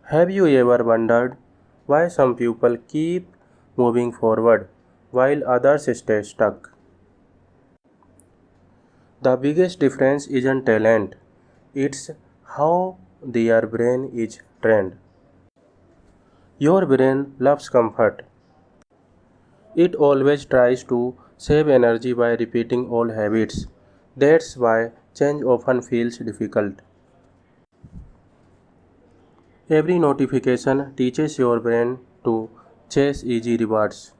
Have you ever wondered why some people keep moving forward while others stay stuck? The biggest difference isn't talent, it's how their brain is trained. Your brain loves comfort. It always tries to save energy by repeating old habits. That's why change often feels difficult. Every notification teaches your brain to chase easy rewards.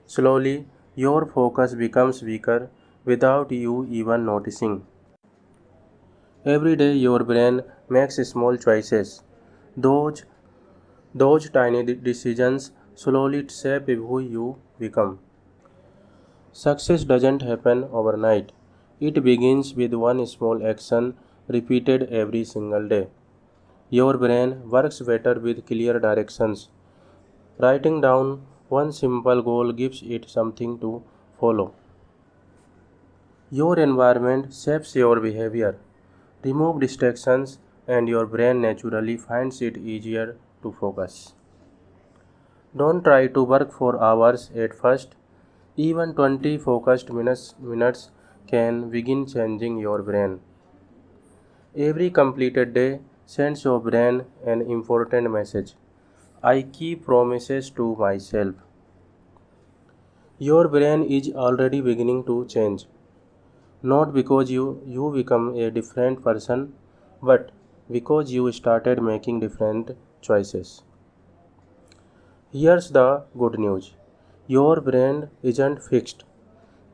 Slowly, your focus becomes weaker without you even noticing. Every day, your brain makes small choices. Those, those tiny decisions slowly shape who you become. Success doesn't happen overnight. It begins with one small action repeated every single day. Your brain works better with clear directions. Writing down one simple goal gives it something to follow. Your environment shapes your behavior. Remove distractions, and your brain naturally finds it easier to focus. Don't try to work for hours at first. Even 20 focused minutes can begin changing your brain. Every completed day sends your brain an important message. I keep promises to myself. Your brain is already beginning to change. Not because you become a different person, but because you started making different choices. Here's the good news. Your brain isn't fixed.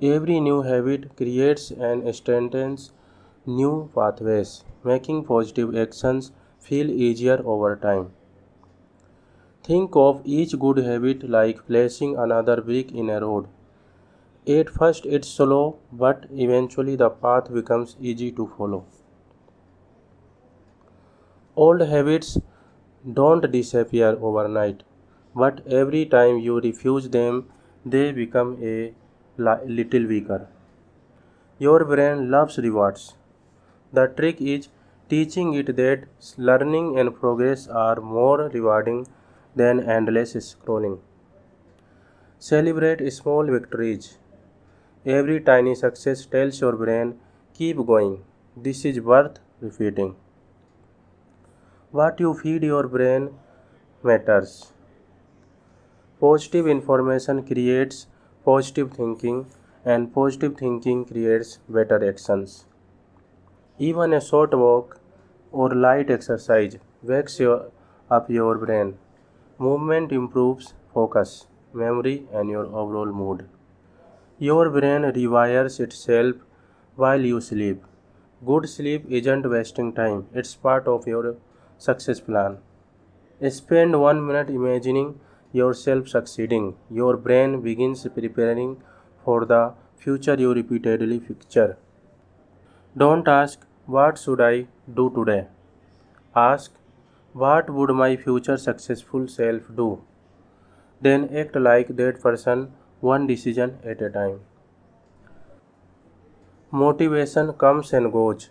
Every new habit creates and strengthens new pathways, making positive actions feel easier over time. Think of each good habit like placing another brick in a road. At first it's slow, but eventually the path becomes easy to follow. Old habits don't disappear overnight, but every time you refuse them, they become a little weaker. Your brain loves rewards. The trick is teaching it that learning and progress are more rewarding than endless scrolling. Celebrate small victories. Every tiny success tells your brain, keep going. This is worth repeating. What you feed your brain matters. Positive information creates positive thinking, and positive thinking creates better actions. Even a short walk or light exercise up your brain. Movement improves focus, memory, and your overall mood. Your brain rewires itself while you sleep. Good sleep isn't wasting time, it's part of your success plan. Spend 1 minute imagining yourself succeeding. Your brain begins preparing for the future you repeatedly picture. Don't ask, what should I do today? Ask, what would my future successful self do? Then act like that person, one decision at a time. Motivation comes and goes.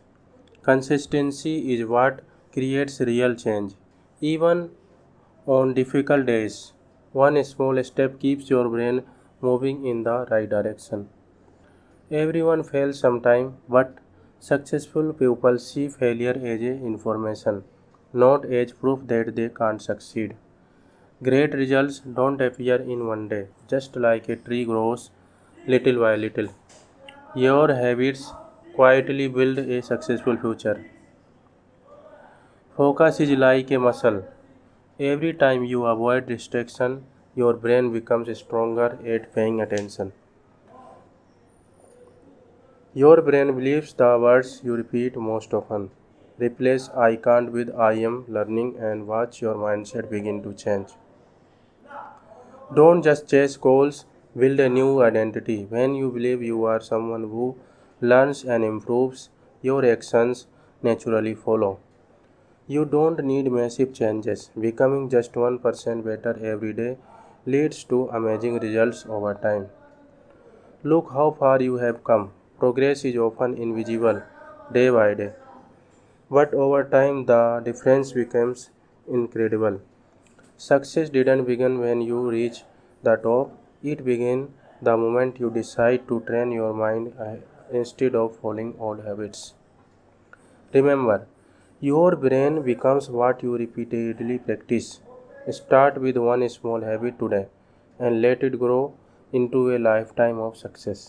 Consistency is what creates real change. Even on difficult days, one small step keeps your brain moving in the right direction. Everyone fails sometime, but successful people see failure as a information, not as proof that they can't succeed. Great results don't appear in one day, just like a tree grows little by little. Your habits quietly build a successful future. Focus is like a muscle. Every time you avoid distraction, your brain becomes stronger at paying attention. Your brain believes the words you repeat most often. Replace I can't with I am learning and watch your mindset begin to change. Don't just chase goals, build a new identity. When you believe you are someone who learns and improves, your actions naturally follow. You don't need massive changes. Becoming just 1% better every day leads to amazing results over time. Look how far you have come. Progress is often invisible day by day, but over time the difference becomes incredible. Success didn't begin when you reach the top, it began the moment you decide to train your mind instead of following old habits. Remember, your brain becomes what you repeatedly practice. Start with one small habit today and let it grow into a lifetime of success.